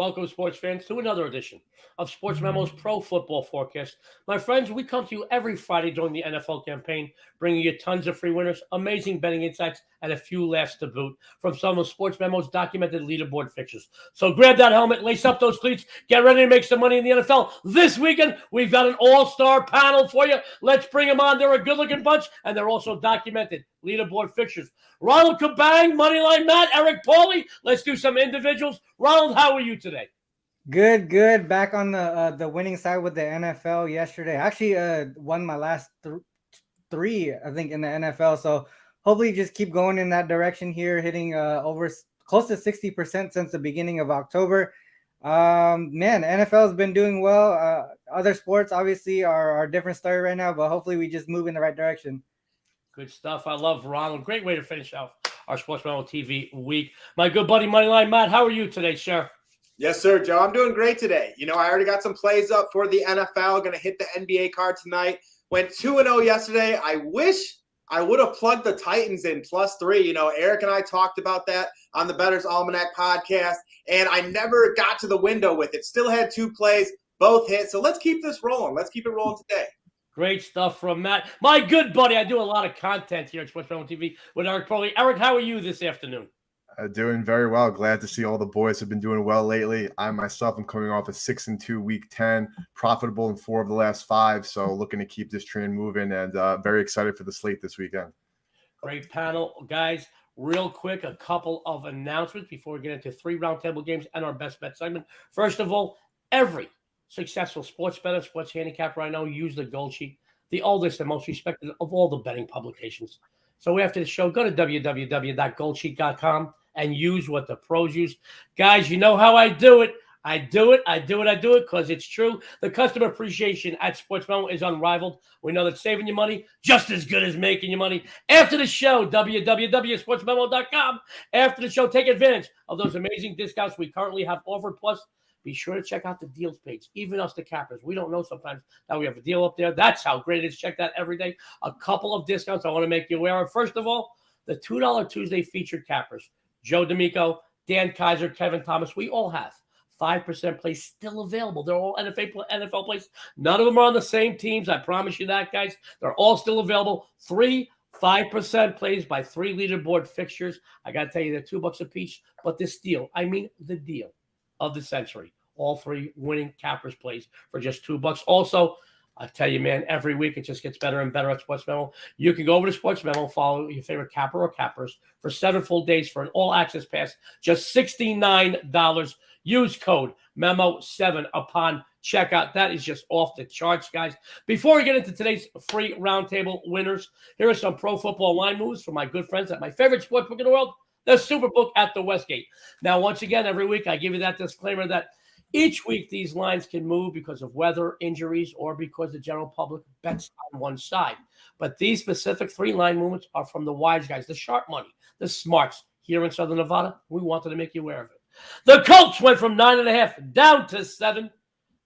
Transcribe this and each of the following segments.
Welcome, sports fans, to another edition of Sportsmemo's Pro Football Forecast. My friends, we come to you every Friday during the NFL campaign, bringing you tons of free winners, amazing betting insights, and a few laughs to boot from some of Sportsmemo's documented leaderboard fixtures. So grab that helmet, lace up those cleats, get ready to make some money in the NFL. This weekend, we've got an all-star panel for you. Let's bring them on. They're a good-looking bunch, and they're also documented leaderboard fixtures. Ronald Cabang, Moneyline Matt, Eric Pauly. Let's do some individuals. Ronald, how are you today? Good. Back on the winning side with the NFL yesterday. I actually won my last three, I think, in the NFL. So hopefully just keep going in that direction here, hitting over close to 60% since the beginning of October. Man, NFL has been doing well. Other sports obviously are a different story right now, but hopefully we just move in the right direction. Good stuff. I love Ronald. Great way to finish off our Sportsmemo TV week. My good buddy Moneyline Matt, how are you today, sir? Yes, sir, Joe. I'm doing great today. You know, I already got some plays up for the NFL. Going to hit the NBA card tonight. Went 2-0 yesterday. I wish I would have plugged the Titans in +3. You know, Eric and I talked about that on the Bettor's Almanac podcast, and I never got to the window with it. Still had 2 plays, both hit. So let's keep this rolling. Let's keep it rolling today. Great stuff from Matt. My good buddy, I do a lot of content here at Sportsmemo TV with Eric Pauly. Eric, how are you this afternoon? Doing very well. Glad to see all the boys have been doing well lately. I myself am coming off a 6-2 week 10, profitable in 4 of the last 5. So looking to keep this trend moving and very excited for the slate this weekend. Great panel, guys. Real quick, a couple of announcements before we get into 3 roundtable games and our best bet segment. First of all, every successful sports bettor, sports handicapper I know use the Gold Sheet, the oldest and most respected of all the betting publications. So after the show, go to www.goldsheet.com and use what the pros use. Guys, you know how I do it. I do it because it's true. The customer appreciation at Sportsmemo is unrivaled. We know that saving you money just as good as making you money. After the show, www.sportsmemo.com. After the show, take advantage of those amazing discounts we currently have offered. Plus, be sure to check out the deals page. Even us, the cappers, we don't know sometimes that we have a deal up there. That's how great it is. Check that every day. A couple of discounts I want to make you aware of. First of all, the $2 Tuesday featured cappers. Joe D'Amico, Dan Kaiser, Kevin Thomas, we all have 5% plays still available. They're all NFL plays. None of them are on the same teams. I promise you that, guys. They're all still available. 3 5% plays by 3 leaderboard fixtures. I got to tell you, they're $2 a piece. But this deal, I mean the deal of the century. All 3 winning cappers plays for just $2. Also, I tell you, man, every week it just gets better and better at Sportsmemo. You can go over to Sportsmemo, follow your favorite capper or cappers for 7 full days for an all-access pass, just $69. Use code MEMO7 upon checkout. That is just off the charts, guys. Before we get into today's free roundtable winners, here are some pro football line moves from my good friends at my favorite sportsbook in the world, the Superbook at the Westgate. Now, once again, every week I give you that disclaimer that each week, these lines can move because of weather, injuries, or because the general public bets on one side. But these specific 3 line movements are from the wise guys, the sharp money, the smarts here in Southern Nevada. We wanted to make you aware of it. The Colts went from 9.5 down to 7.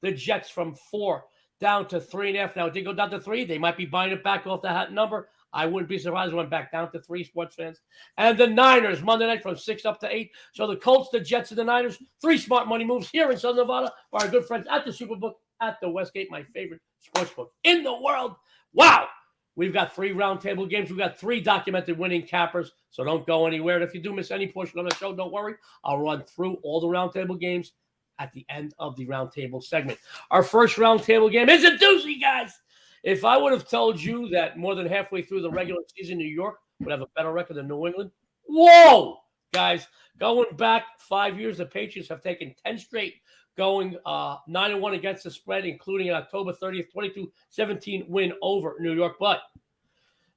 The Jets from 4 down to 3.5. Now, it did go down to 3. They might be buying it back off the hat number. I wouldn't be surprised if it went back down to 3, sports fans. And the Niners, Monday night from 6 up to 8. So the Colts, the Jets, and the Niners, 3 smart money moves here in Southern Nevada by our good friends at the Superbook at the Westgate, my favorite sports book in the world. Wow. We've got 3 roundtable games. We've got 3 documented winning cappers, so don't go anywhere. And if you do miss any portion of the show, don't worry. I'll run through all the roundtable games at the end of the roundtable segment. Our first roundtable game is a doozy, guys. If I would have told you that more than halfway through the regular season, New York would have a better record than New England, whoa, guys, going back 5 years, the Patriots have taken 10 straight, going 9-1 against the spread, including an October 30th, 22-17 win over New York. But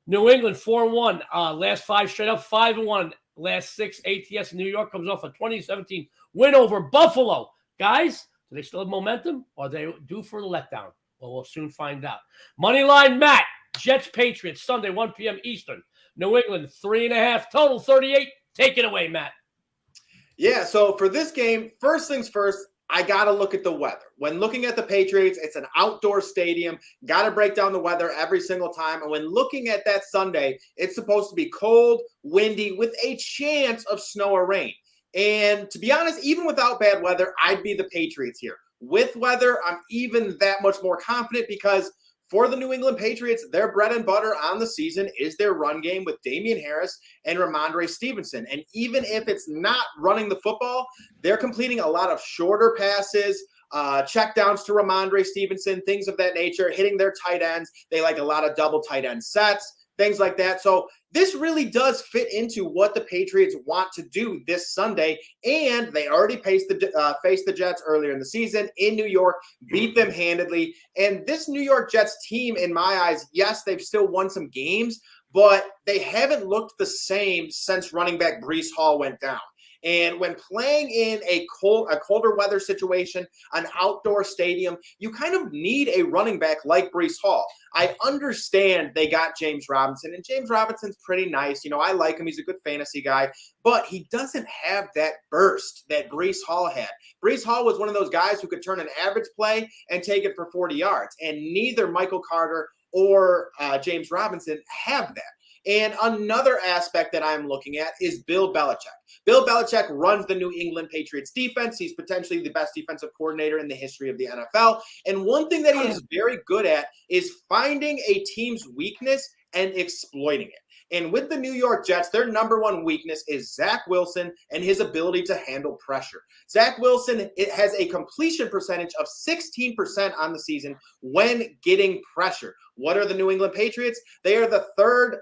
New England 4-1, last 5 straight up, 5-1, last 6 ATS. New York comes off a 2017 win over Buffalo. Guys, do they still have momentum, or are they due for a letdown? Well, we'll soon find out. Moneyline Matt, Jets Patriots, Sunday, 1 p.m. Eastern. New England, 3.5, total 38. Take it away, Matt. Yeah, so for this game, first things first, I got to look at the weather. When looking at the Patriots, it's an outdoor stadium. Got to break down the weather every single time. And when looking at that Sunday, it's supposed to be cold, windy, with a chance of snow or rain. And to be honest, even without bad weather, I'd be the Patriots here. With weather, I'm even that much more confident because for the New England Patriots, their bread and butter on the season is their run game with Damian Harris and Ramondre Stevenson. And even if it's not running the football, they're completing a lot of shorter passes, checkdowns to Ramondre Stevenson, things of that nature, hitting their tight ends. They like a lot of double tight end sets, things like that. So this really does fit into what the Patriots want to do this Sunday. And they already faced the Jets earlier in the season in New York, beat them handedly. And this New York Jets team, in my eyes, yes, they've still won some games, but they haven't looked the same since running back Breece Hall went down. And when playing in a colder weather situation, an outdoor stadium, you kind of need a running back like Breece Hall. I understand they got James Robinson, and James Robinson's pretty nice. I like him. He's a good fantasy guy, but he doesn't have that burst that Breece Hall had. Breece Hall was one of those guys who could turn an average play and take it for 40 yards, and neither Michael Carter or James Robinson have that. And another aspect that I'm looking at is Bill Belichick. Bill Belichick runs the New England Patriots defense. He's potentially the best defensive coordinator in the history of the NFL. And one thing that he is very good at is finding a team's weakness and exploiting it. And with the New York Jets, their number one weakness is Zach Wilson and his ability to handle pressure. Zach Wilson has a completion percentage of 16% on the season when getting pressure. What are the New England Patriots? They are the third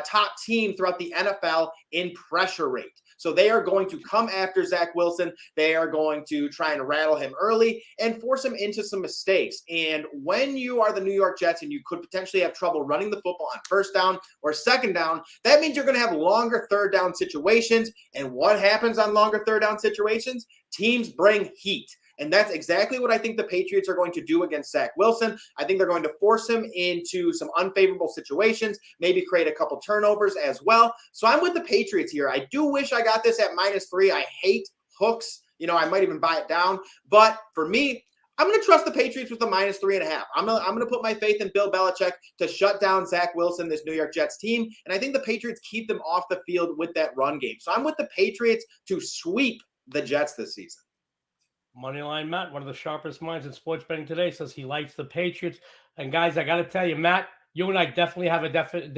top team throughout the NFL in pressure rate. So they are going to come after Zach Wilson. They are going to try and rattle him early and force him into some mistakes. And when you are the New York Jets and you could potentially have trouble running the football on first down or second down, that means you're going to have longer third down situations. And what happens on longer third down situations? Teams bring heat. And that's exactly what I think the Patriots are going to do against Zach Wilson. I think they're going to force him into some unfavorable situations, maybe create a couple turnovers as well. So I'm with the Patriots here. I do wish I got this at -3. I hate hooks. I might even buy it down. But for me, I'm going to trust the Patriots with the -3.5. I'm going to put my faith in Bill Belichick to shut down Zach Wilson, this New York Jets team. And I think the Patriots keep them off the field with that run game. So I'm with the Patriots to sweep the Jets this season. Moneyline Matt, one of the sharpest minds in sports betting today, says he likes the Patriots. And guys, I got to tell you, Matt, you and I definitely have a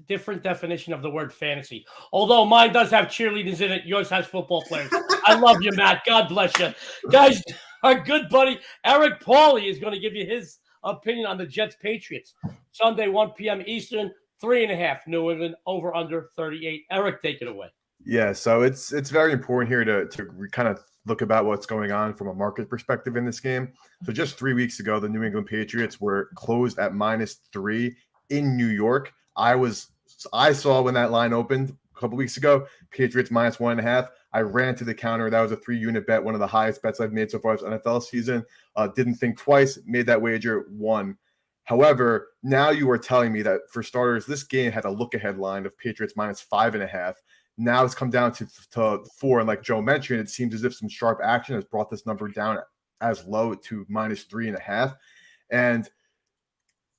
different definition of the word fantasy. Although mine does have cheerleaders in it, yours has football players. I love you, Matt. God bless you. Guys, our good buddy Eric Pauly is going to give you his opinion on the Jets-Patriots. Sunday, 1 p.m. Eastern, 3.5 New England, over under 38. Eric, take it away. Yeah, so it's very important here to kind of look about what's going on from a market perspective in this game. So just 3 weeks ago, the New England Patriots were closed at -3 in New York. I saw when that line opened a couple weeks ago, Patriots -1.5. I ran to the counter. That was a 3-unit bet, one of the highest bets I've made so far this NFL season. Didn't think twice, made that wager, won. However, now you are telling me that for starters, this game had a look-ahead line of Patriots -5.5. Now it's come down to 4. And like Joe mentioned, it seems as if some sharp action has brought this number down as low to -3.5. And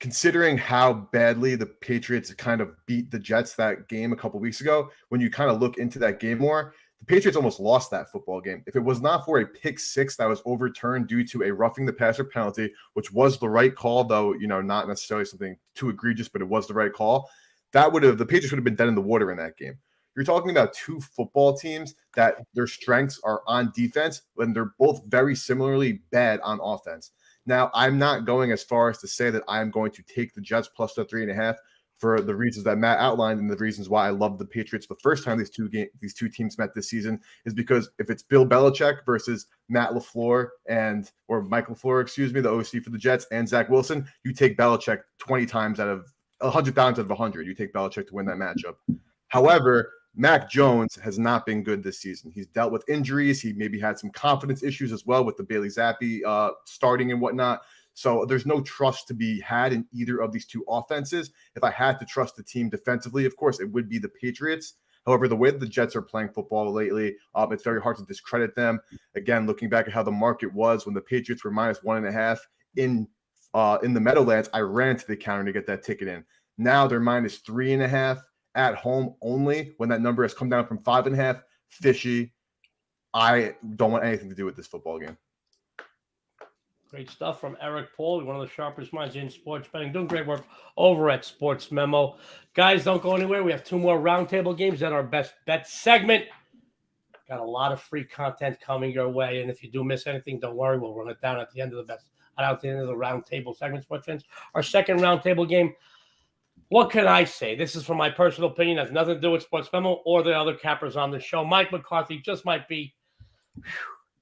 considering how badly the Patriots kind of beat the Jets that game a couple weeks ago, when you kind of look into that game more, the Patriots almost lost that football game. If it was not for a pick 6 that was overturned due to a roughing the passer penalty, which was the right call, though, not necessarily something too egregious, but it was the right call, the Patriots would have been dead in the water in that game. You're talking about two football teams that their strengths are on defense, and they're both very similarly bad on offense. Now, I'm not going as far as to say that I'm going to take the Jets plus the 3.5 for the reasons that Matt outlined, and the reasons why I love the Patriots the first time these two teams met this season is because if it's Bill Belichick versus Matt LaFleur or Mike LaFleur, the OC for the Jets, and Zach Wilson, you take Belichick 20 times out of 100 times out of 100. You take Belichick to win that matchup. However, Mac Jones has not been good this season. He's dealt with injuries. He maybe had some confidence issues as well with the Bailey Zappi starting and whatnot. So there's no trust to be had in either of these two offenses. If I had to trust the team defensively, of course, it would be the Patriots. However, the way that the Jets are playing football lately, it's very hard to discredit them. Again, looking back at how the market was when the Patriots were -1.5 in the Meadowlands, I ran to the counter to get that ticket in. Now they're -3.5. At home only when that number has come down from 5.5, fishy. I don't want anything to do with this football game. Great stuff from Eric Paul, one of the sharpest minds in sports betting. Doing great work over at Sports Memo. Guys, don't go anywhere. We have 2 more roundtable games and our best bet segment. Got a lot of free content coming your way. And if you do miss anything, don't worry. We'll run it down at the end of the roundtable segment, sports fans. Our second roundtable game. What can I say? This is from my personal opinion. It has nothing to do with Sports Memo or the other cappers on the show. Mike McCarthy just might be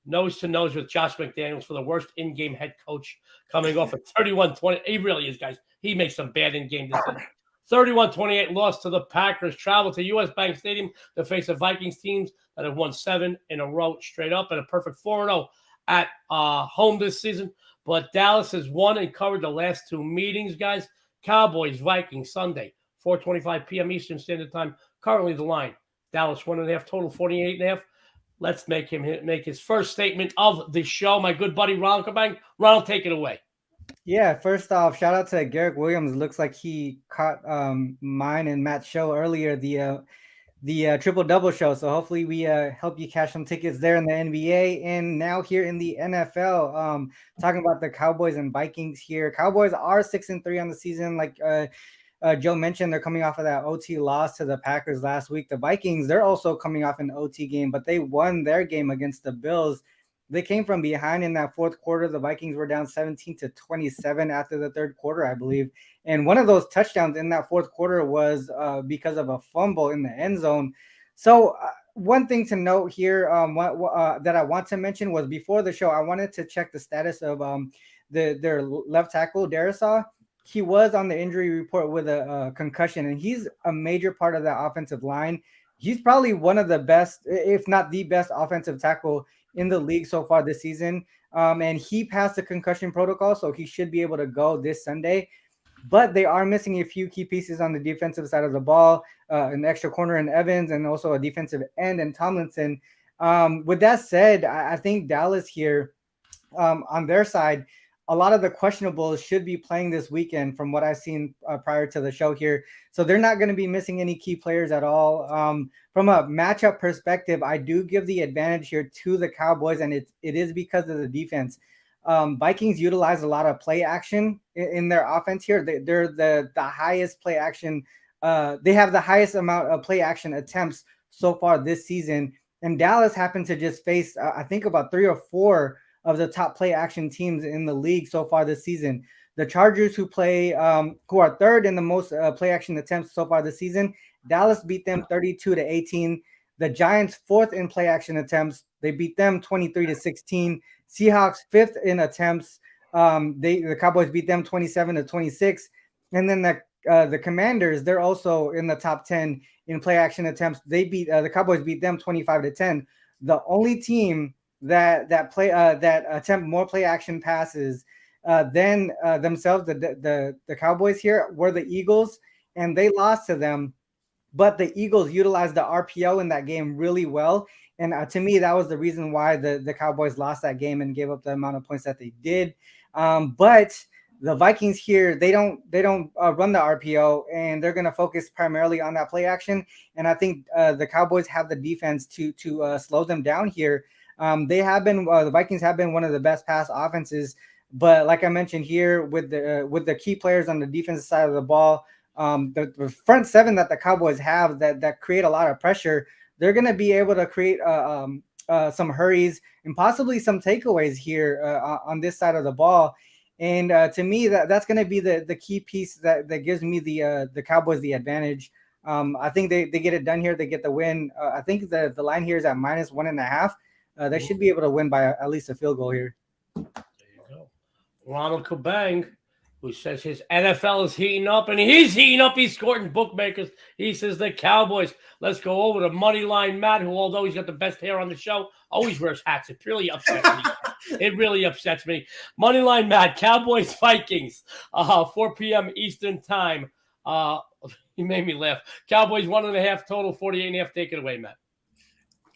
nose to nose with Josh McDaniels for the worst in-game head coach coming off a 31-20. He really is, guys. He makes some bad in-game decisions. 31-28 loss to the Packers. Travel to U.S. Bank Stadium to face the Vikings teams that have won 7 in a row straight up and a perfect 4-0 at home this season. But Dallas has won and covered the last 2 meetings, guys. Cowboys, Vikings, Sunday, 4:25 p.m. Eastern Standard Time. Currently the line, Dallas 1.5, total 48.5. Let's make him make his first statement of the show. My good buddy, Ronald Cabang. Ronald, take it away. Yeah, first off, shout out to Garrick Williams. Looks like he caught mine and Matt's show earlier, the triple-double show. So hopefully we help you cash some tickets there in the NBA. And now here in the NFL, talking about the Cowboys and Vikings here. Cowboys are 6-3 on the season. Like Joe mentioned, they're coming off of that OT loss to the Packers last week. The Vikings, they're also coming off an OT game, but they won their game against the Bills. They came from behind in that fourth quarter. The Vikings were down 17-27 after the third quarter, I believe. And one of those touchdowns in that fourth quarter was because of a fumble in the end zone. So one thing to note here that I want to mention was before the show, I wanted to check the status of their left tackle, Darisaw. He was on the injury report with a concussion, and he's a major part of that offensive line. He's probably one of the best, if not the best offensive tackle in the league so far this season. And he passed the concussion protocol, so he should be able to go this Sunday. But they are missing a few key pieces on the defensive side of the ball, an extra corner in Evans, and also a defensive end in Tomlinson. With that said, I think Dallas here on their side, a lot of the questionables should be playing this weekend from what I've seen prior to the show here. So they're not going to be missing any key players at all. From a matchup perspective, I do give the advantage here to the Cowboys, and it is because of the defense. Vikings utilize a lot of play action in their offense here. They're the highest play action. They have the highest amount of play action attempts so far this season. And Dallas happened to just face, I think, about 3 or 4 of the top play action teams in the league so far this season. The Chargers, who are third in the most play action attempts so far this season, Dallas beat them 32-18. The Giants, 4th in play action attempts. They beat them 23-16. Seahawks, 5th in attempts. The Cowboys beat them 27-26. And then the Commanders, they're also in the top 10 in play action attempts. They beat the Cowboys beat them 25-10. The only team that attempt more play action passes than themselves, the Cowboys here, were the Eagles, and they lost to them. But the Eagles utilized the RPO in that game really well. And to me, that was the reason why the Cowboys lost that game and gave up the amount of points that they did. But the Vikings here, they don't run the RPO, and they're going to focus primarily on that play action. And I think the Cowboys have the defense to slow them down here. The Vikings have been one of the best pass offenses. But like I mentioned here, with the key players on the defensive side of the ball, the front 7 that the Cowboys have that create a lot of pressure, they're going to be able to create some hurries and possibly some takeaways here on this side of the ball. And to me, that's going to be the key piece that gives me the Cowboys the advantage. I think they get it done here. They get the win. I think the line here is at -1.5. They should be able to win by at least a field goal here. There you go. Ronald Cabang, who says his NFL is heating up, and he's heating up. He's scoring bookmakers. He says the Cowboys. Let's go over to Moneyline Matt, who, although he's got the best hair on the show, always wears hats. It really upsets me. It really upsets me. Moneyline Matt, Cowboys, Vikings, 4 p.m. Eastern time. He made me laugh. Cowboys 1.5, total 48.5. Take it away, Matt.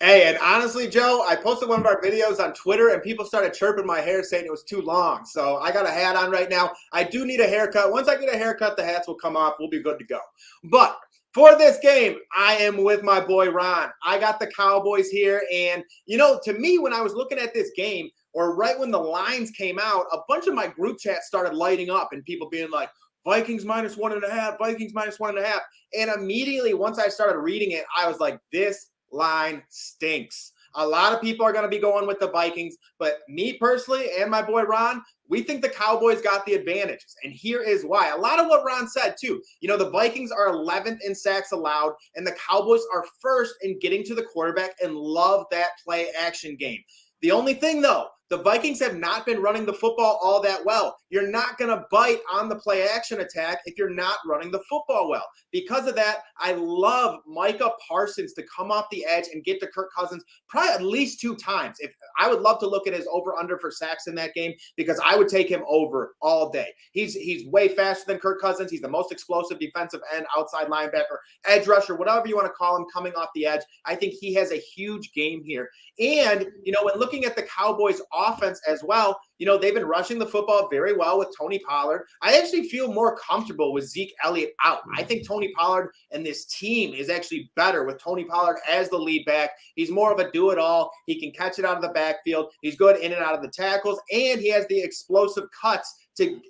Hey, and honestly, Joe, I posted one of our videos on Twitter, and people started chirping my hair saying it was too long. So I got a hat on right now. I do need a haircut. Once I get a haircut, the hats will come off. We'll be good to go. But For this game, I am with my boy Ron. I got the Cowboys here. And, to me, when I was looking at this game, or right when the lines came out, a bunch of my group chats started lighting up and people being like, Vikings -1.5, Vikings -1.5. And immediately, once I started reading it, I was like, this line stinks. A lot of people are going to be going with the Vikings, but me personally and my boy Ron, we think the Cowboys got the advantages. And here is why. A lot of what Ron said, too. The Vikings are 11th in sacks allowed, and the Cowboys are first in getting to the quarterback and love that play action game. The only thing, though, the Vikings have not been running the football all that well. You're not going to bite on the play action attack if you're not running the football well. Because of that, I love Micah Parsons to come off the edge and get to Kirk Cousins probably at least 2 times. I would love to look at his over-under for sacks in that game because I would take him over all day. He's way faster than Kirk Cousins. He's the most explosive defensive end, outside linebacker, edge rusher, whatever you want to call him, coming off the edge. I think he has a huge game here. And, when looking at the Cowboys offense as well, they've been rushing the football very well with Tony Pollard. I actually feel more comfortable with Zeke Elliott out. I think Tony Pollard and this team is actually better with Tony Pollard as the lead back. He's more of a do-it-all. He can catch it out of the backfield. He's good in and out of the tackles, and he has the explosive cuts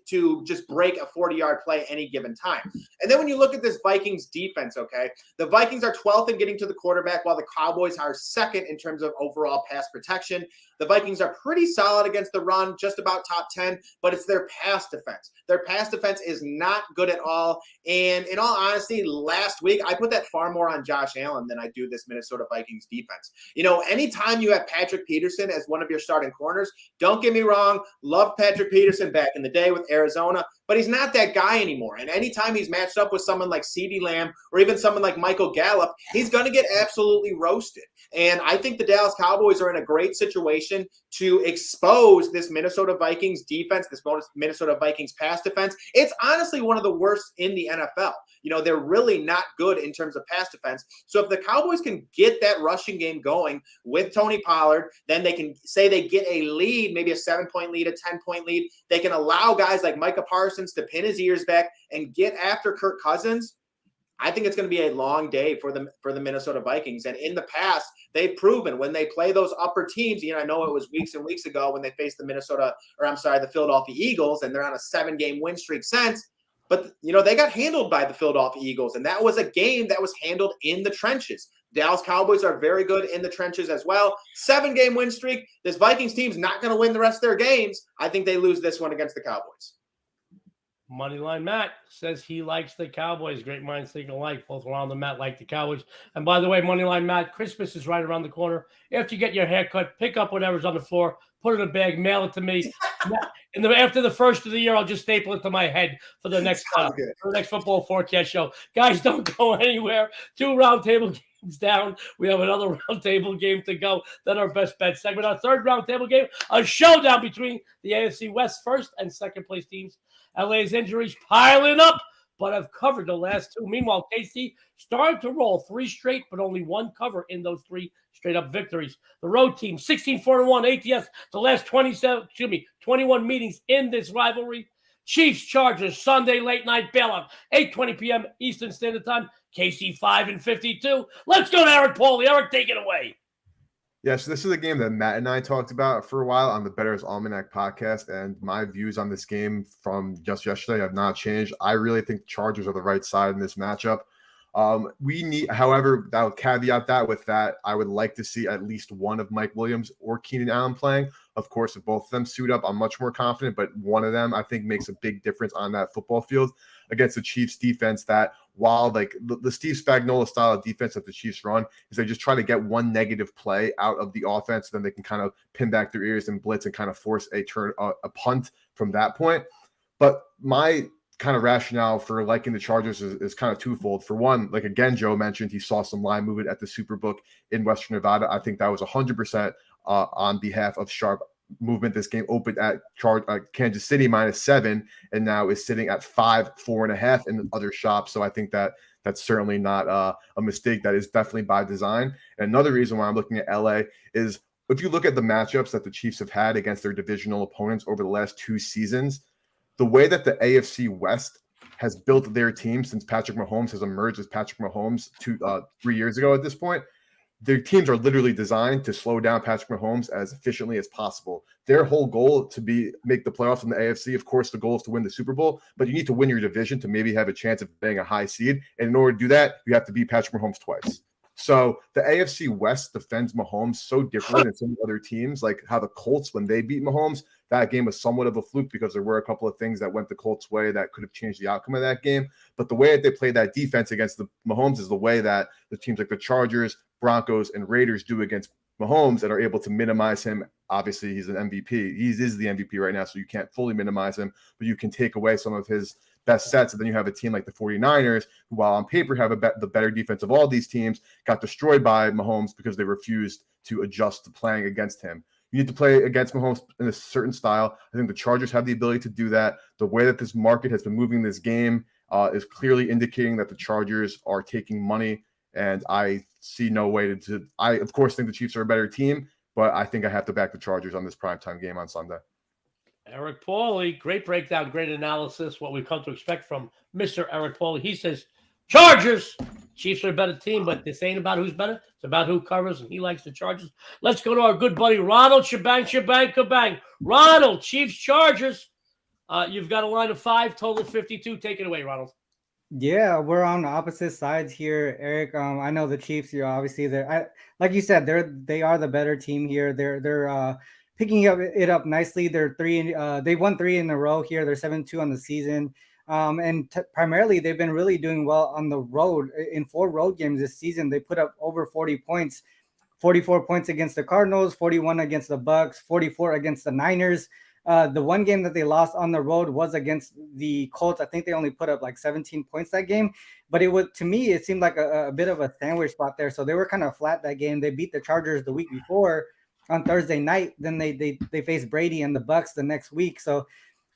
to just break a 40-yard play any given time. And then when you look at this Vikings defense, okay, the Vikings are 12th in getting to the quarterback, while the Cowboys are 2nd in terms of overall pass protection. The Vikings are pretty solid against the run, just about top 10, but it's their pass defense. Their pass defense is not good at all. And in all honesty, last week, I put that far more on Josh Allen than I do this Minnesota Vikings defense. Anytime you have Patrick Peterson as one of your starting corners, don't get me wrong, love Patrick Peterson back in the day with Arizona, but he's not that guy anymore. And anytime he's matched up with someone like CeeDee Lamb or even someone like Michael Gallup, he's going to get absolutely roasted. And I think the Dallas Cowboys are in a great situation to expose this Minnesota Vikings defense, this Minnesota Vikings pass defense. It's honestly one of the worst in the NFL. They're really not good in terms of pass defense. So if the Cowboys can get that rushing game going with Tony Pollard, then they can say they get a lead, maybe a 7-point lead, a 10-point lead. They can allow guys like Micah Parsons to pin his ears back and get after Kirk Cousins. I think it's going to be a long day for the Minnesota Vikings. And in the past, they've proven when they play those upper teams, I know it was weeks and weeks ago when they faced the Philadelphia Eagles, and they're on a 7-game win streak since. But, they got handled by the Philadelphia Eagles, and that was a game that was handled in the trenches. Dallas Cowboys are very good in the trenches as well. 7-game win streak. This Vikings team's not going to win the rest of their games. I think they lose this one against the Cowboys. Moneyline Matt says he likes the Cowboys. Great minds think alike. Both Ron and Matt like the Cowboys. And by the way, Moneyline Matt, Christmas is right around the corner. After you get your haircut, pick up whatever's on the floor, put it in a bag, mail it to me. And after the first of the year, I'll just staple it to my head for the next football forecast show. Guys, don't go anywhere. 2 roundtable games down. We have another roundtable game to go. Then our best bet segment. Our third roundtable game, a showdown between the AFC West first and second place teams. LA's injuries piling up, but have covered the last 2. Meanwhile, KC started to roll 3 straight, but only 1 cover in those 3 straight-up victories. The road team, 16-4-1 ATS, the last 21 meetings in this rivalry. Chiefs, Chargers, Sunday late night bailout, 8:20 p.m. Eastern Standard Time. KC 5-52. Let's go to Eric Pauly. Eric, take it away. Yes, this is a game that Matt and I talked about for a while on the Bettor's Almanac podcast, and my views on this game from just yesterday have not changed. I really think the Chargers are the right side in this matchup. However, I would caveat that with that I would like to see at least one of Mike Williams or Keenan Allen playing. Of course, if both of them suit up, I'm much more confident, but one of them I think makes a big difference on that football field against the Chiefs defense that while like the Steve Spagnuolo style of defense that the Chiefs run is they just try to get one negative play out of the offense, then they can kind of pin back their ears and blitz and kind of force a punt from that point. But my kind of rationale for liking the Chargers is kind of twofold. For one, like again, Joe mentioned, he saw some line movement at the Superbook in Western Nevada. I think that was 100% on behalf of sharp movement. This game opened at Kansas City -7 and now is sitting at 4.5 in other shops. So I think that that's certainly not a mistake. That is definitely by design. And another reason why I'm looking at LA is if you look at the matchups that the Chiefs have had against their divisional opponents over the last 2 seasons, the way that the AFC West has built their team since Patrick Mahomes has emerged as Patrick Mahomes 3 years ago at this point. Their teams are literally designed to slow down Patrick Mahomes as efficiently as possible. Their whole goal to make the playoffs in the AFC, of course, the goal is to win the Super Bowl, but you need to win your division to maybe have a chance of getting a high seed. And in order to do that, you have to beat Patrick Mahomes twice. So the AFC West defends Mahomes so differently than some other teams, like how the Colts, when they beat Mahomes, that game was somewhat of a fluke because there were a couple of things that went the Colts' way that could have changed the outcome of that game. But the way that they played that defense against the Mahomes is the way that the teams like the Chargers, Broncos, and Raiders do against Mahomes and are able to minimize him. Obviously, he's an MVP. He is the MVP right now, so you can't fully minimize him, but you can take away some of his best sets. And then you have a team like the 49ers, who, while on paper have the better defense of all these teams, got destroyed by Mahomes because they refused to adjust to playing against him. You need to play against Mahomes in a certain style. I think the Chargers have the ability to do that. The way that this market has been moving this game is clearly indicating that the Chargers are taking money, and I see no way to I, of course, think the Chiefs are a better team, but I think I have to back the Chargers on this primetime game on Sunday. Eric Pauly, great breakdown, great analysis, what we've come to expect from Mr. Eric Pauly. He says, Chargers! Chiefs are a better team, but this ain't about who's better. It's about who covers, and he likes the Chargers. Let's go to our good buddy, Ronald. Cabang. Ronald, Chiefs, Chargers. You've got a line of 5, total 52. Take it away, Ronald. Yeah, we're on opposite sides here, Eric. I know the Chiefs. Obviously like you said, they are the better team here. They're picking it up nicely. They're they won 3 in a row here. They're 7-2 on the season. And primarily they've been really doing well on the road. In 4 road games this season, they put up over 40 points, 44 points against the Cardinals, 41 against the Bucks, 44 against the Niners. The one game that they lost on the road was against the Colts. I think they only put up like 17 points that game, but to me, it seemed like a bit of a sandwich spot there. So they were kind of flat that game. They beat the Chargers the week before on Thursday night. Then they faced Brady and the Bucks the next week. So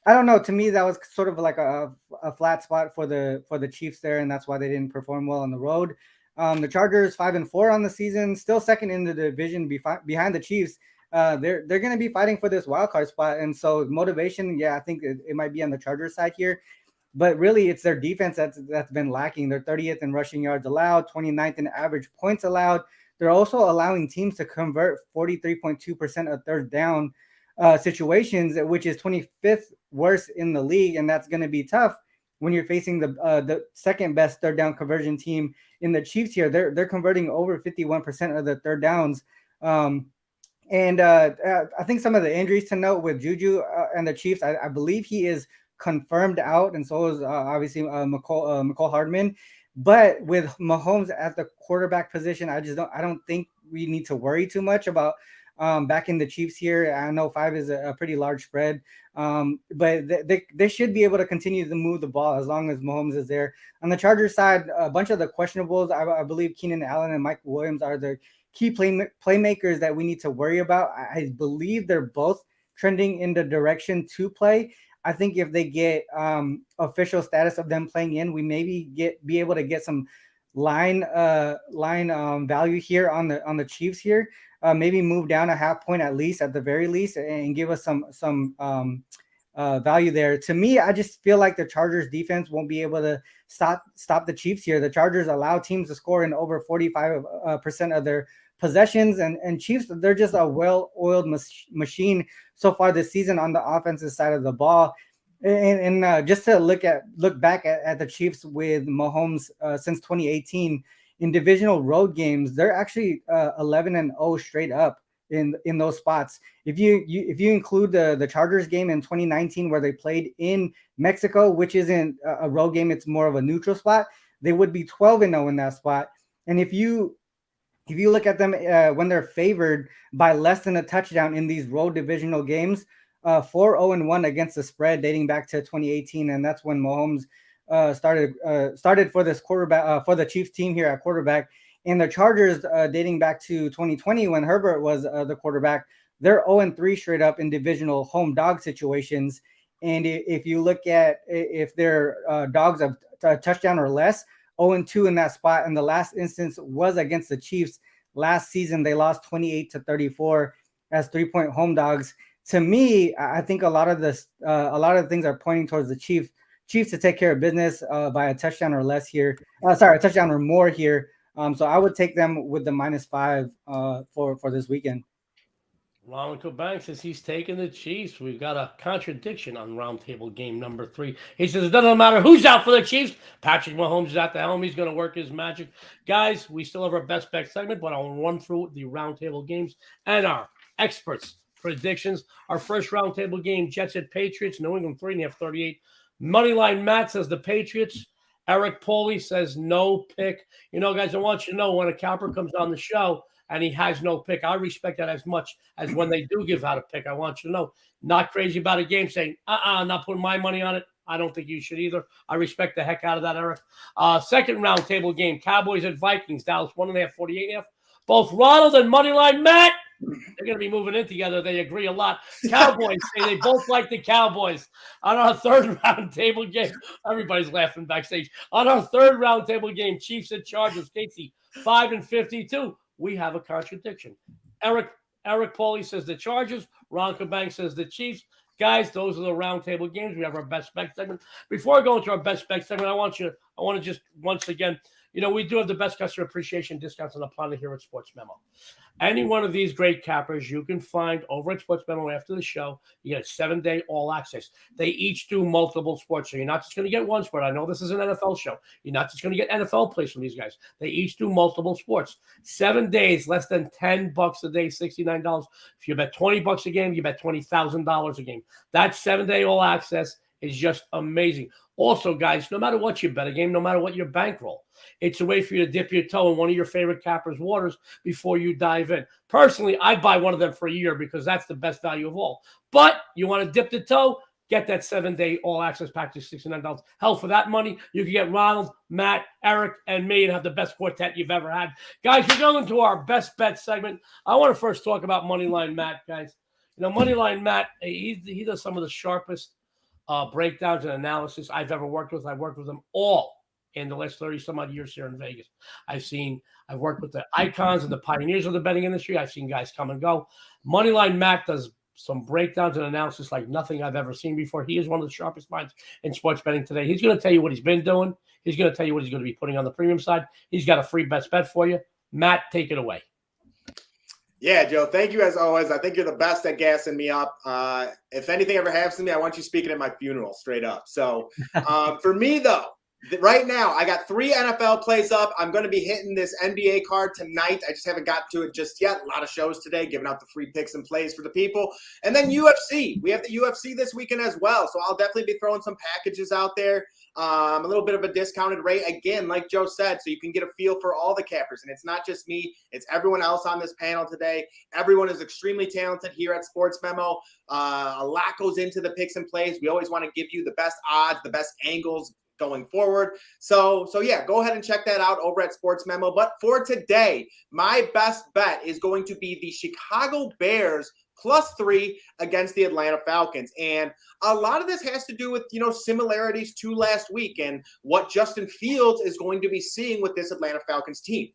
I don't know. To me, that was sort of like a flat spot for the Chiefs there, and that's why they didn't perform well on the road. The Chargers 5-4 on the season, still second in the division behind the Chiefs. They're going to be fighting for this wild card spot, and so motivation, I think it might be on the Chargers side here, but really it's their defense that's been lacking. They're 30th in rushing yards allowed, 29th in average points allowed. They're also allowing teams to convert 43.2% of third down situations, which is 25th worst in the league, and that's going to be tough when you're facing the second best third down conversion team in the Chiefs here. They're converting over 51% of the third downs. And I think some of the injuries to note with Juju and the Chiefs, I believe he is confirmed out, and so is obviously McCall Hardman. But with Mahomes at the quarterback position, I don't think we need to worry too much about backing the Chiefs here. I know 5 is a pretty large spread, but they should be able to continue to move the ball as long as Mahomes is there. On the Chargers side, a bunch of the questionables, I believe Keenan Allen and Mike Williams are the key playmakers that we need to worry about. I believe they're both trending in the direction to play. I think if they get official status of them playing in, we maybe be able to get some line value here on the Chiefs here. Maybe move down a half point at least, at the very least, and give us some value there. To me, I just feel like the Chargers defense won't be able to stop the Chiefs here. The Chargers allow teams to score in over 45% of their possessions, and Chiefs, they're just a well-oiled machine so far this season on the offensive side of the ball. And just to look back at the Chiefs with Mahomes since 2018 in divisional road games, they're actually 11-0 straight up in those spots. If you include the Chargers game in 2019 where they played in Mexico, which isn't a road game, it's more of a neutral spot, they would be 12-0 in that spot. And if you look at them when they're favored by less than a touchdown in these road divisional games, 4-0-1 against the spread dating back to 2018, and that's when Mahomes started for this quarterback for the Chiefs team here at quarterback. And the Chargers dating back to 2020 when Herbert was the quarterback, they're 0-3 straight up in divisional home dog situations. And if you look at if they're dogs of a touchdown or less, 0-2 in that spot. And the last instance was against the Chiefs last season. They lost 28-34 as 3-point home dogs. To me, I think a lot of the things are pointing towards the Chiefs Chiefs to take care of business by a touchdown or less here. A touchdown or more here. So I would take them with the -5 for this weekend. Ronald Cabang says he's taking the Chiefs. We've got a contradiction on roundtable game number 3. He says it doesn't matter who's out for the Chiefs. Patrick Mahomes is at the helm. He's going to work his magic. Guys, we still have our best bet segment, but I'll run through the roundtable games and our experts' predictions. Our first roundtable game, Jets at Patriots. New England 3.5, 38. Moneyline Matt says the Patriots. Eric Pauly says no pick. You know, guys, I want you to know when a capper comes on the show and he has no pick, I respect that as much as when they do give out a pick. I want you to know, not crazy about a game saying, I'm not putting my money on it. I don't think you should either. I respect the heck out of that, Eric. Second round table game, Cowboys at Vikings, Dallas 1.5, 48.5. Both Ronald and Moneyline Matt, they're going to be moving in together. They agree a lot. Cowboys say they both like the Cowboys. On our third round table game, everybody's laughing backstage. On our third round table game, Chiefs at Chargers, Casey 5-52. We have a contradiction. Eric Pauly says the Chargers. Ron Cabang says the Chiefs. Guys, those are the roundtable games. We have our best bet segment. Before I go into our best bet segment, I want to just once again, we do have the best customer appreciation discounts on the planet here at Sports Memo. Any one of these great cappers you can find over at Sports Memo after the show. You get a 7-day all access. They each do multiple sports. So you're not just going to get one sport. I know this is an NFL show. You're not just going to get NFL plays from these guys. They each do multiple sports. 7 days, less than $10 a day, $69. If you bet $20 a game, you bet $20,000 a game. That 7-day all access is just amazing. Also, guys, no matter what you bet a game, no matter what your bankroll, it's a way for you to dip your toe in one of your favorite cappers' waters before you dive in. Personally, I'd buy one of them for a year because that's the best value of all. But you want to dip the toe, get that 7-day all-access package, $69. Hell, for that money, you can get Ronald, Matt, Eric, and me and have the best quartet you've ever had. Guys, we're going to our best bet segment. I want to first talk about Moneyline Matt, guys. Moneyline Matt, he does some of the sharpest breakdowns and analysis I've ever worked with. I've worked with them all in the last 30-some-odd years here in Vegas. I've worked with the icons and the pioneers of the betting industry. I've seen guys come and go. Moneyline Matt does some breakdowns and analysis like nothing I've ever seen before. He is one of the sharpest minds in sports betting today. He's going to tell you what he's been doing. He's going to tell you what he's going to be putting on the premium side. He's got a free best bet for you. Matt, take it away. Yeah, Joe, thank you as always. I think you're the best at gassing me up. If anything ever happens to me, I want you speaking at my funeral, straight up. So for me, though, right now, I got 3 NFL plays up. I'm going to be hitting this NBA card tonight. I just haven't got to it just yet. A lot of shows today, giving out the free picks and plays for the people. And then UFC. We have the UFC this weekend as well. So I'll definitely be throwing some packages out there. A little bit of a discounted rate. Again, like Joe said, so you can get a feel for all the cappers. And it's not just me. It's everyone else on this panel today. Everyone is extremely talented here at Sports Memo. A lot goes into the picks and plays. We always want to give you the best odds, the best angles going forward. So yeah, go ahead and check that out over at Sports Memo. But for today, my best bet is going to be the Chicago Bears +3 against the Atlanta Falcons. And a lot of this has to do with, similarities to last week and what Justin Fields is going to be seeing with this Atlanta Falcons team.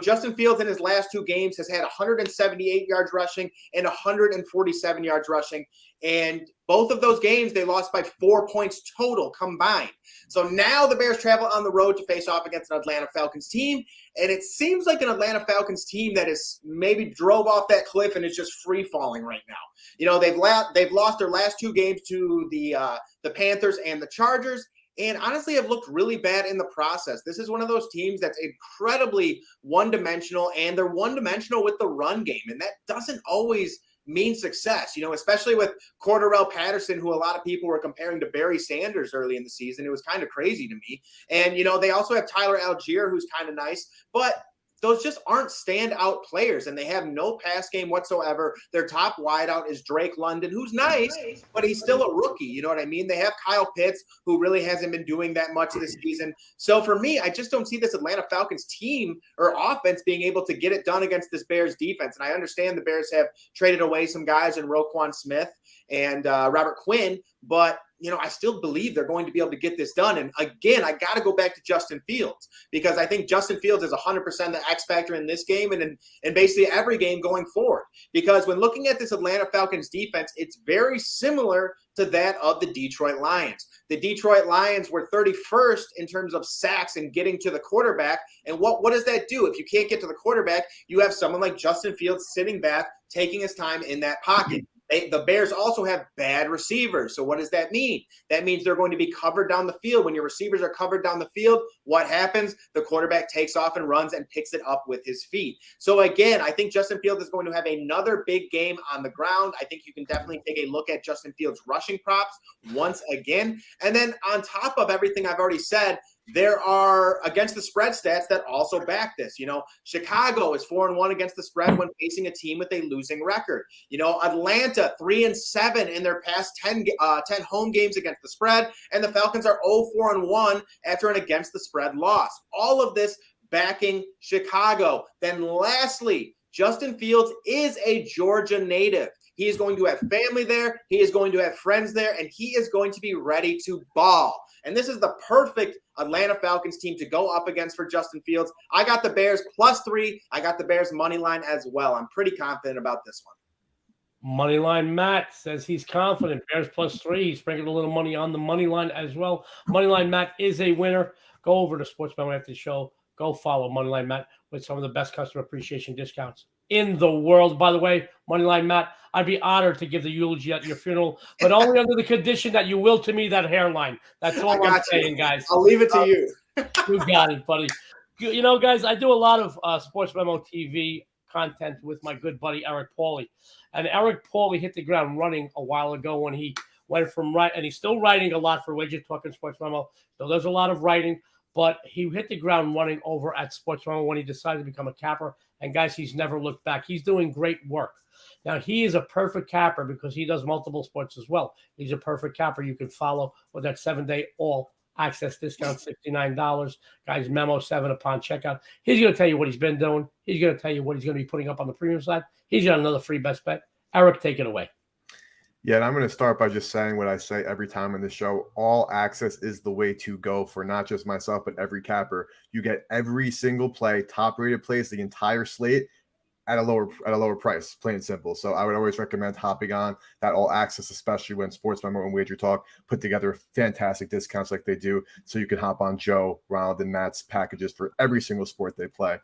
Justin Fields in his last 2 games has had 178 yards rushing and 147 yards rushing. And both of those games, they lost by 4 points total combined. So now the Bears travel on the road to face off against an Atlanta Falcons team. And it seems like an Atlanta Falcons team that is maybe drove off that cliff and is just free falling right now. They've lost their last 2 games to the Panthers and the Chargers. And honestly, have looked really bad in the process. This is one of those teams that's incredibly one-dimensional, and they're one-dimensional with the run game. And that doesn't always mean success, especially with Cordarrelle Patterson, who a lot of people were comparing to Barry Sanders early in the season. It was kind of crazy to me. And, they also have Tyler Algier, who's kind of nice. But those just aren't standout players, and they have no pass game whatsoever. Their top wideout is Drake London, who's nice, but he's still a rookie. You know what I mean? They have Kyle Pitts, who really hasn't been doing that much this season. So for me, I just don't see this Atlanta Falcons team or offense being able to get it done against this Bears defense. And I understand the Bears have traded away some guys in Roquan Smith and Robert Quinn, but I still believe they're going to be able to get this done. And again, I got to go back to Justin Fields, because I think Justin Fields is 100% the X factor in this game and in basically every game going forward. Because when looking at this Atlanta Falcons defense, it's very similar to to that of the Detroit Lions. The Detroit Lions were 31st in terms of sacks and getting to the quarterback. And what does that do? If you can't get to the quarterback, you have someone like Justin Fields sitting back, taking his time in that pocket. The Bears also have bad receivers. So what does that mean? That means they're going to be covered down the field. When your receivers are covered down the field, what happens? The quarterback takes off and runs and picks it up with his feet. So again, I think Justin Fields is going to have another big game on the ground. I think you can definitely take a look at Justin Fields' rushing props once again. And then on top of everything I've already said, there are against the spread stats that also back this. Chicago is 4-1 against the spread when facing a team with a losing record. Atlanta 3-7 in their past 10 home games against the spread, and the Falcons are 0-4-1 after an against the spread loss. All of this backing Chicago. Then lastly, Justin Fields is a Georgia native. He is going to have family there. He is going to have friends there, and he is going to be ready to ball. And this is the perfect Atlanta Falcons team to go up against for Justin Fields. I got the Bears +3. I got the Bears money line as well. I'm pretty confident about this one. Moneyline Matt says he's confident. Bears +3. He's bringing a little money on the money line as well. Moneyline Matt is a winner. Go over to Sportsmemo after the show. Go follow Moneyline Matt with some of the best customer appreciation discounts in the world. By the way, Moneyline Matt, I'd be honored to give the eulogy at your funeral, but only under the condition that you will to me that hairline. That's all I'm saying, guys. I'll leave it to you. You got it, buddy. Guys, I do a lot of Sports Memo TV content with my good buddy Eric Pauly. And Eric Pauly hit the ground running a while ago when he went from and he's still writing a lot for Widget Talk and Sports Memo. So there's a lot of writing, but he hit the ground running over at Sports Memo when he decided to become a capper. And guys, he's never looked back. He's doing great work. Now, he is a perfect capper because he does multiple sports as well. He's a perfect capper you can follow with that 7-day all-access discount, $69. Guys, memo 7 upon checkout. He's going to tell you what he's been doing. He's going to tell you what he's going to be putting up on the premium side. He's got another free best bet. Eric, take it away. Yeah, and I'm going to start by just saying what I say every time on the show. All access is the way to go for not just myself, but every capper. You get every single play, top-rated plays, the entire slate, at a lower price, plain and simple. So I would always recommend hopping on that all access, especially when Sports Memo and Wager Talk put together fantastic discounts like they do. So you can hop on Joe, Ronald, and Matt's packages for every single sport they play.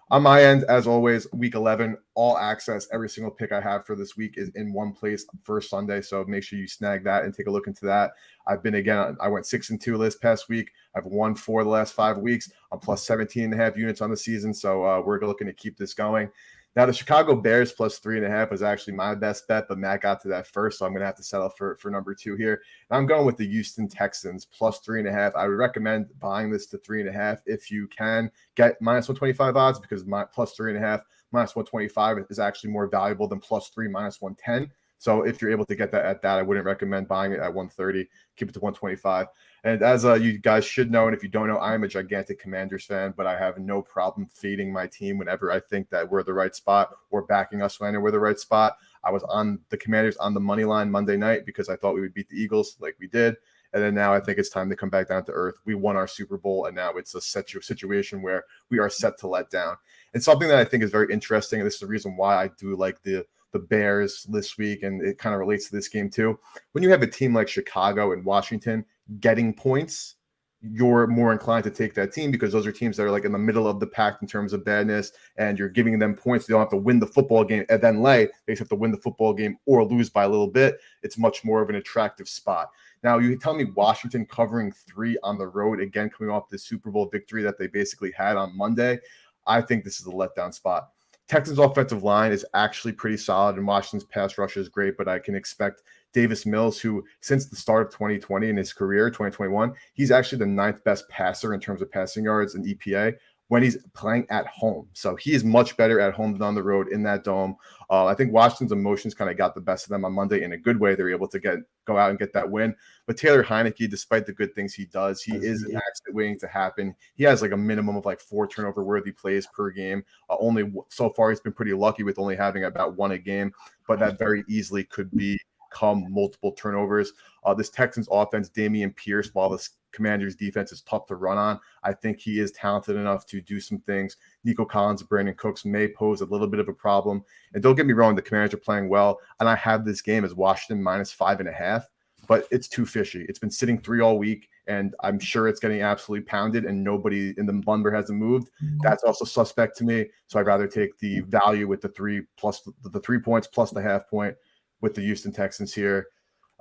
On my end, as always, week 11, all access. Every single pick I have for this week is in one place first Sunday. So make sure you snag that and take a look into that. I went 6-2 this past week. I've won 4 the last 5 weeks. I'm plus 17.5 units on the season. So we're looking to keep this going. Now, the Chicago Bears +3.5 was actually my best bet, but Matt got to that first, so I'm going to have to settle for number 2 here. And I'm going with the Houston Texans +3.5. I would recommend buying this to 3.5 if you can get -125 odds, because my +3.5, -125 is actually more valuable than +3, -110. So if you're able to get that at that, I wouldn't recommend buying it at 130. Keep it to 125. And as you guys should know, and if you don't know, I am a gigantic Commanders fan, but I have no problem fading my team whenever I think that we're the right spot, or backing us when we're the right spot. I was on the Commanders on the money line Monday night because I thought we would beat the Eagles like we did. And then now I think it's time to come back down to earth. We won our Super Bowl, and now it's a situation where we are set to let down. And something that I think is very interesting, and this is the reason why I do like the Bears this week, and it kind of relates to this game too. When you have a team like Chicago and Washington getting points, you're more inclined to take that team because those are teams that are like in the middle of the pack in terms of badness, and you're giving them points. You don't have to win the football game and then lay. They just have to win the football game or lose by a little bit. It's much more of an attractive spot. Now, you tell me Washington covering 3 on the road, again, coming off the Super Bowl victory that they basically had on Monday. I think this is a letdown spot. Texans' offensive line is actually pretty solid, and Washington's pass rush is great, but I can expect Davis Mills, who since the start of 2020 in his career, 2021, he's actually the 9th best passer in terms of passing yards and EPA when he's playing at home. So he is much better at home than on the road in that dome. I think Washington's emotions kind of got the best of them on Monday in a good way. They were able to go out and get that win. But Taylor Heineke, despite the good things he does, he is an accident waiting to happen. He has like a minimum of like 4 turnover-worthy plays per game. Only so far, he's been pretty lucky with only having about 1 a game, but that very easily could become multiple turnovers. This Texans offense, Dameon Pierce, while this Commanders defense is tough to run on, I think he is talented enough to do some things. Nico Collins, Brandon Cooks may pose a little bit of a problem. And don't get me wrong, the Commanders are playing well, and I have this game as Washington -5.5. but it's too fishy. It's been sitting 3 all week, and I'm sure it's getting absolutely pounded, and nobody in the number hasn't moved. That's also suspect to me. So I'd rather take the value with the 3 plus the 3 points plus the half point with the Houston Texans here.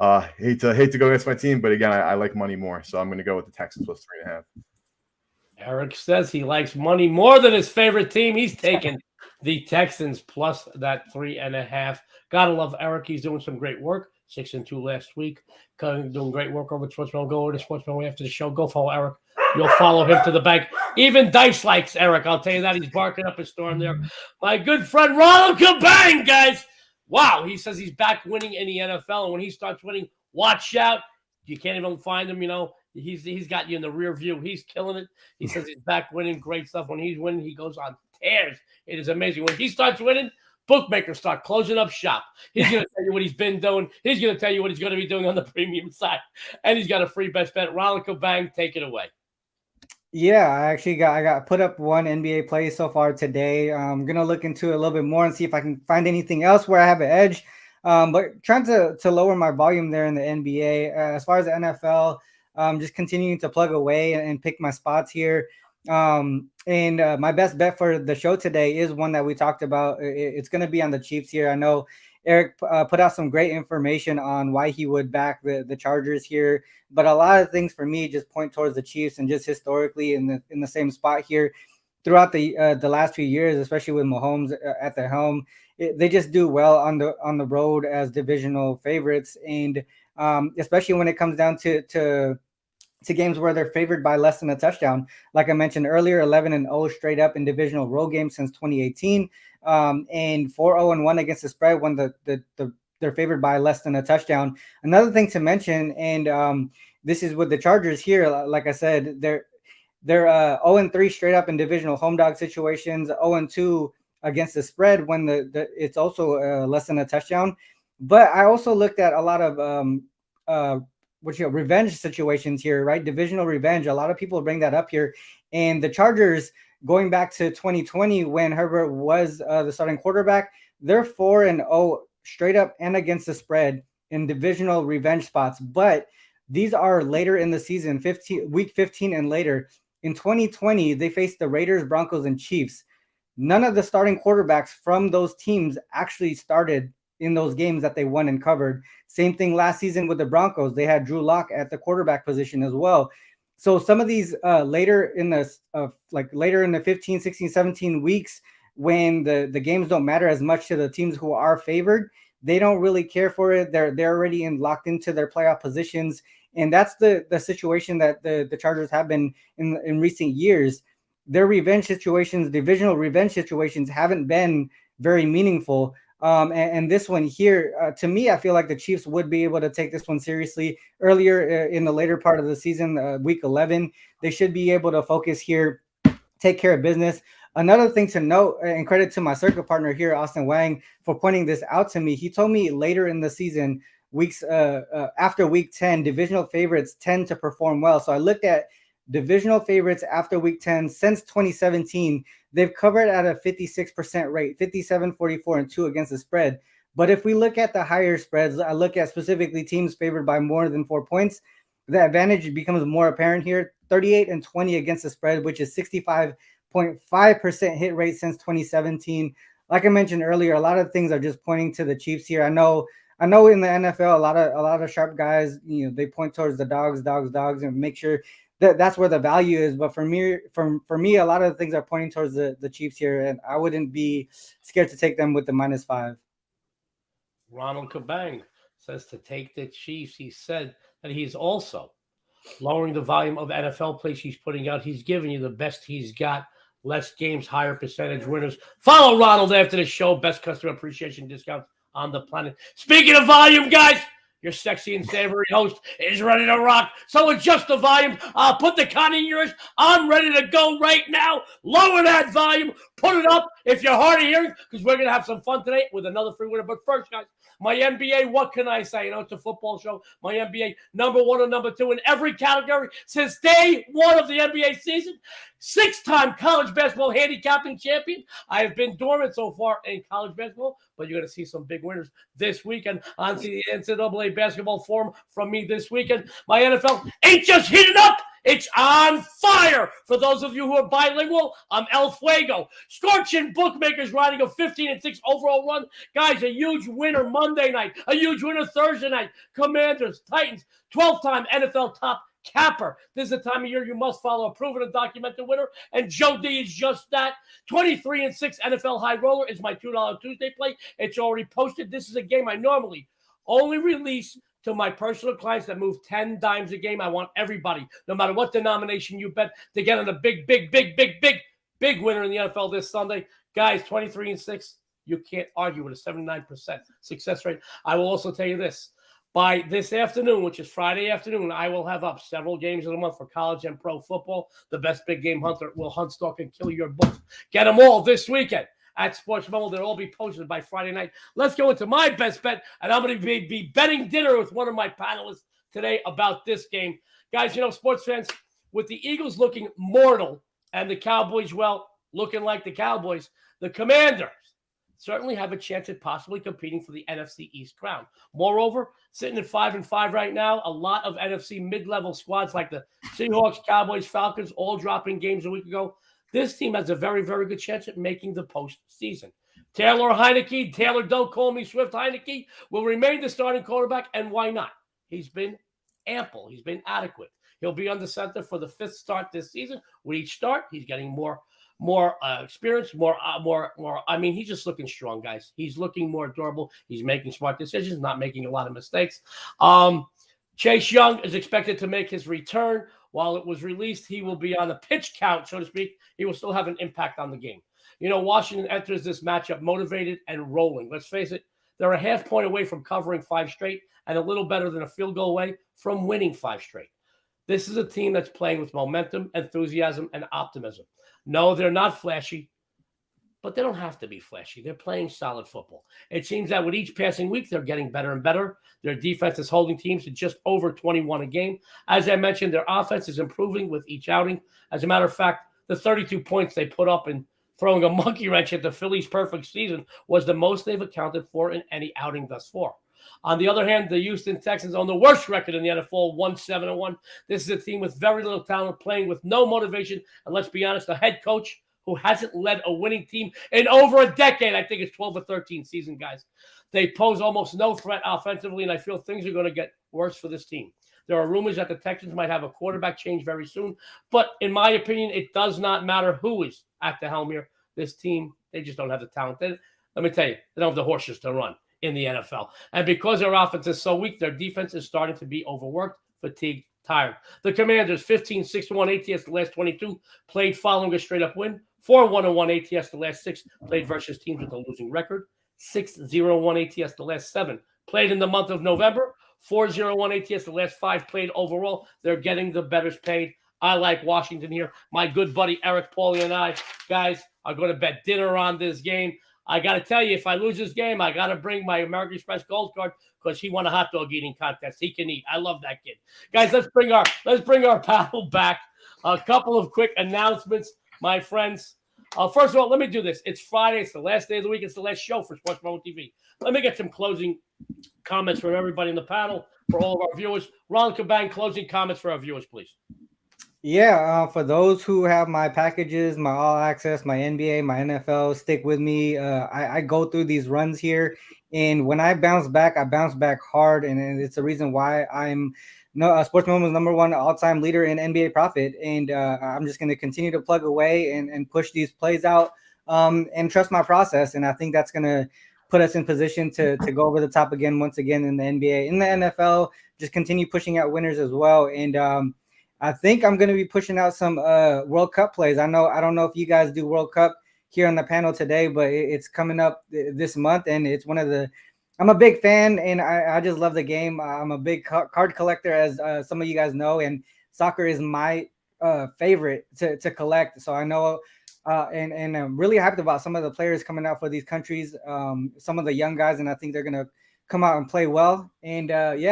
Hate to go against my team, but again, I like money more, so I'm going to go with the Texans plus 3.5. Eric says he likes money more than his favorite team. He's taking the Texans plus that 3.5. Gotta love Eric. He's doing some great work. 6-2 last week. Doing great work over at Sportsmemo. Go over to Sportsmemo after the show. Go follow Eric. You'll follow him to the bank. Even Dice likes Eric. I'll tell you that. He's barking up a storm there. My good friend Ronald Cabang, guys. Wow. He says he's back winning in the NFL. And when he starts winning, watch out. You can't even find him, He's got you in the rear view. He's killing it. He says he's back winning. Great stuff. When he's winning, he goes on tears. It is amazing. When he starts winning, bookmakers start closing up shop. He's going to tell you what he's been doing. He's going to tell you what he's going to be doing on the premium side. And he's got a free best bet. Ronald Cabang, take it away. Yeah, I got put up one NBA play so far today. I'm going to look into it a little bit more and see if I can find anything else where I have an edge. But trying to lower my volume there in the NBA. As far as the NFL, just continuing to plug away and pick my spots here. My best bet for the show today is one that we talked about. It's going to be on the Chiefs here. I know Eric put out some great information on why he would back the Chargers here, but a lot of things for me just point towards the Chiefs, and just historically in the same spot here throughout the last few years, especially with Mahomes at the helm. They just do well on the road as divisional favorites, and especially when it comes down to games where they're favored by less than a touchdown. Like I mentioned earlier, 11-0 straight up in divisional road games since 2018, and 4-0-1 against the spread when they're favored by less than a touchdown. Another thing to mention, and this is with the Chargers here. Like I said, they're 0-3 straight up in divisional home dog situations, 0-2 against the spread when it's also less than a touchdown. But I also looked at a lot of revenge situations here, right? Divisional revenge. A lot of people bring that up here. And the Chargers, going back to 2020 when Herbert was the starting quarterback, they're 4-0 straight up and against the spread in divisional revenge spots. But these are later in the season, week 15 and later. In 2020, they faced the Raiders, Broncos, and Chiefs. None of the starting quarterbacks from those teams actually started in those games that they won and covered. Same thing last season with the Broncos. They had Drew Lock at the quarterback position as well. So some of these later in the 15, 16, 17 weeks, when the games don't matter as much to the teams who are favored, they don't really care for it. They're already locked into their playoff positions. And that's the situation that the Chargers have been in recent years. Their revenge situations, divisional revenge situations, haven't been very meaningful. And this one here, to me, I feel like the Chiefs would be able to take this one seriously earlier in the later part of the season, week 11. They should be able to focus here, take care of business. Another thing to note, and credit to my circuit partner here, Austin Wang, for pointing this out to me. He told me later in the season, weeks after week 10, divisional favorites tend to perform well. So I looked at divisional favorites after week 10 since 2017. They've covered at a 56% rate, 57, 44, and 2 against the spread. But if we look at the higher spreads, I look at specifically teams favored by more than 4 points, the advantage becomes more apparent here. 38-20 against the spread, which is 65.5% hit rate since 2017. Like I mentioned earlier, a lot of things are just pointing to the Chiefs here. I know in the NFL, a lot of sharp guys, they point towards the dogs, and make sure that's where the value is. But for me, a lot of the things are pointing towards the Chiefs here, and I wouldn't be scared to take them with the -5. Ronald Cabang says to take the Chiefs. He said that he's also lowering the volume of NFL plays he's putting out. He's giving you the best he's got. Less games, higher percentage winners. Follow Ronald after the show. Best customer appreciation discount on the planet. Speaking of volume, guys, your sexy and savory host is ready to rock. So adjust the volume. I'll put the con in yours. I'm ready to go right now. Lower that volume. Put it up if you're hard of hearing, because we're going to have some fun today with another free winner. But first, guys, my NBA, what can I say? It's a football show. My NBA, number 1 and number 2 in every category since day 1 of the NBA season. 6-time college basketball handicapping champion. I have been dormant so far in college basketball, but you're going to see some big winners this weekend on the NCAA basketball forum from me this weekend. My NFL ain't just heating up. It's on fire. For those of you who are bilingual, I'm El Fuego. Scorching bookmakers riding a 15-6 overall run. Guys, a huge winner Monday night. A huge winner Thursday night. Commanders, Titans, 12-time NFL top capper. This is the time of year you must follow a proven and documented winner, and Joe D is just that. 23-6 NFL high roller is my $2 Tuesday play. It's already posted. This is a game I normally only release to my personal clients that move 10 dimes a game. I want everybody, no matter what denomination you bet, to get on the big winner in the NFL this Sunday. Guys, 23-6, you can't argue with a 79% success rate. I will also tell you this. By this afternoon, which is Friday afternoon, I will have up several games of the month for college and pro football. The best big game hunter will hunt, stalk, and kill your book. Get them all this weekend at Sportsmemo. They'll all be posted by Friday night. Let's go into my best bet, and I'm going to be betting dinner with one of my panelists today about this game. Guys, sports fans, with the Eagles looking mortal and the Cowboys, well, looking like the Cowboys, the Commanders certainly have a chance at possibly competing for the NFC East crown. Moreover, sitting at 5-5 right now, a lot of NFC mid-level squads like the Seahawks, Cowboys, Falcons, all dropping games a week ago. This team has a very, very good chance at making the postseason. Taylor Heineke, Taylor, don't call me Swift Heineke, will remain the starting quarterback, and why not? He's been ample. He's been adequate. He'll be under center for the 5th start this season. With each start, he's getting more experience, more. I mean, he's just looking strong, guys. He's looking more durable. He's making smart decisions, not making a lot of mistakes. Chase Young is expected to make his return. While it was released, he will be on a pitch count, so to speak. He will still have an impact on the game. Washington enters this matchup motivated and rolling. Let's face it, they're a half point away from covering 5 straight and a little better than a field goal away from winning 5 straight. This is a team that's playing with momentum, enthusiasm, and optimism. No, they're not flashy, but they don't have to be flashy. They're playing solid football. It seems that with each passing week, they're getting better and better. Their defense is holding teams to just over 21 a game. As I mentioned, their offense is improving with each outing. As a matter of fact, the 32 points they put up in throwing a monkey wrench at the Phillies' perfect season was the most they've accounted for in any outing thus far. On the other hand, the Houston Texans own the worst record in the NFL, 1-7-1. This is a team with very little talent, playing with no motivation, and let's be honest, a head coach who hasn't led a winning team in over a decade. I think it's 12 or 13 season, guys. They pose almost no threat offensively, and I feel things are going to get worse for this team. There are rumors that the Texans might have a quarterback change very soon, but in my opinion, it does not matter who is at the helm here. This team, they just don't have the talent. Let me tell you, they don't have the horses to run in the NFL. And because their offense is so weak, their defense is starting to be overworked, fatigued, tired. The Commanders, 15-6-1 ATS the last 22, played following a straight-up win. 4-1-1 ATS the last 6, played versus teams with a losing record. 6-0-1 ATS the last 7, played in the month of November. 4-0-1 ATS the last 5, played overall. They're getting the bettors paid. I like Washington here. My good buddy Eric, Pauly, and I, guys, are going to bet dinner on this game. I got to tell you, if I lose this game, I got to bring my American Express Gold Card because he won a hot dog eating contest. He can eat. I love that kid. Guys, let's bring our panel back. A couple of quick announcements, my friends. First of all, let me do this. It's Friday. It's the last day of the week. It's the last show for Sportsmemo TV. Let me get some closing comments from everybody in the panel for all of our viewers. Ron Cabang, closing comments for our viewers, please. Yeah, for those who have my packages, my All Access, my NBA, my NFL, stick with me. I go through these runs here, and when I bounce back hard, and it's the reason why I'm Sportsmemo's #1 all-time leader in NBA profit, and I'm just going to continue to plug away and push these plays out and trust my process, and I think that's going to put us in position to go over the top again once again in the NBA. In the NFL, just continue pushing out winners as well, and I think I'm going to be pushing out some World Cup plays. I don't know if you guys do World Cup here on the panel today, but it's coming up this month, and it's I'm a big fan, and I just love the game. I'm a big card collector, as some of you guys know, and soccer is my favorite to collect. So I know And I'm really happy about some of the players coming out for these countries. Some of the young guys, and I think they're gonna come out and play well. And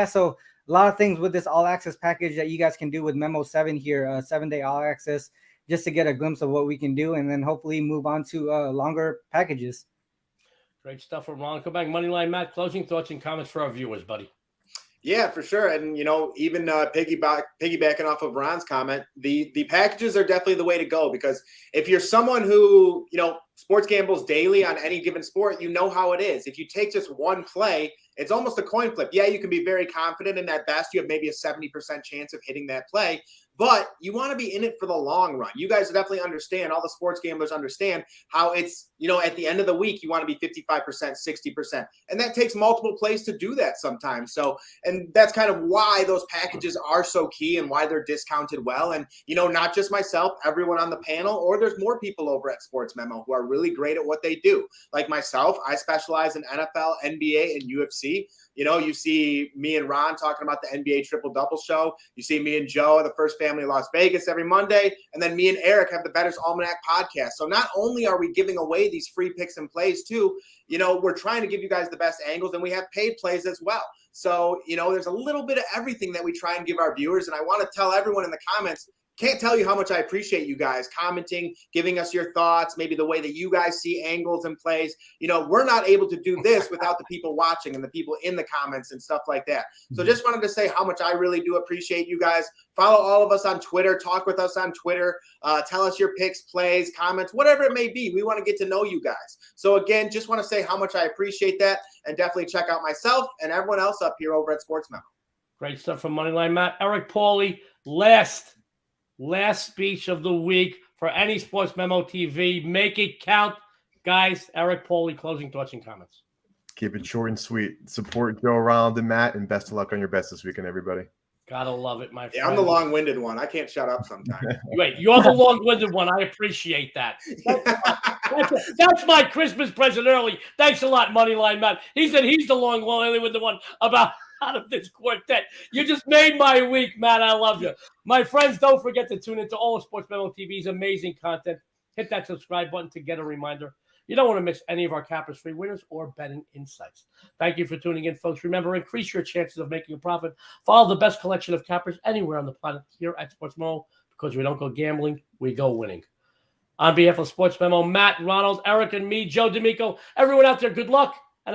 so a lot of things with this all access package that you guys can do with Memo 7 here, 7-day all access, just to get a glimpse of what we can do, and then hopefully move on to longer packages. Great stuff from Ron Cabang. Moneyline Matt, closing thoughts and comments for our viewers, buddy. Yeah, for sure. And, even piggybacking off of Ron's comment, the packages are definitely the way to go, because if you're someone who, sports gambles daily on any given sport, you know how it is. If you take just one play, it's almost a coin flip. Yeah, you can be very confident, and at best you have maybe a 70% chance of hitting that play, but you want to be in it for the long run. You guys definitely understand, all the sports gamblers understand how it's, at the end of the week, you want to be 55%, 60%. And that takes multiple plays to do that sometimes. So, and that's kind of why those packages are so key and why they're discounted well. And, not just myself, everyone on the panel, or there's more people over at Sportsmemo who are really great at what they do. Like myself, I specialize in NFL, NBA, and UFC. You see me and Ron talking about the NBA triple-double show. You see me and Joe, the First Family Las Vegas, every Monday. And then me and Eric have the Bettor's Almanac podcast. So not only are we giving away these free picks and plays too, we're trying to give you guys the best angles, and we have paid plays as well. So, there's a little bit of everything that we try and give our viewers. And I want to tell everyone in the comments, can't tell you how much I appreciate you guys commenting, giving us your thoughts, maybe the way that you guys see angles and plays. We're not able to do this without the people watching and the people in the comments and stuff like that. So just wanted to say how much I really do appreciate you guys. Follow all of us on Twitter. Talk with us on Twitter. Tell us your picks, plays, comments, whatever it may be. We want to get to know you guys. So again, just want to say how much I appreciate that, and definitely check out myself and everyone else up here over at Sportsmemo. Great stuff from Moneyline Matt. Eric, Pauly, last speech of the week for any Sportsmemo TV. Make it count. Guys, Eric, Pauly, closing thoughts and comments. Keep it short and sweet. Support Joe, Ronald, and Matt, and best of luck on your bets this weekend, everybody. Gotta love it, my friend. Yeah, I'm the long-winded one. I can't shut up sometimes. Wait, you're the long-winded one. I appreciate that. That's my Christmas present early. Thanks a lot, Moneyline Matt. He said he's the long-winded one about out of this quartet. You just made my week, Matt. I love you. My friends, don't forget to tune into all of Sportsmemo TV's amazing content. Hit that subscribe button to get a reminder. You don't want to miss any of our Cappers free winners or betting insights. Thank you for tuning in, folks. Remember, increase your chances of making a profit. Follow the best collection of Cappers anywhere on the planet here at Sportsmemo, because we don't go gambling, we go winning. On behalf of Sportsmemo, Matt, Ronald, Eric, and me, Joe D'Amico, everyone out there, good luck.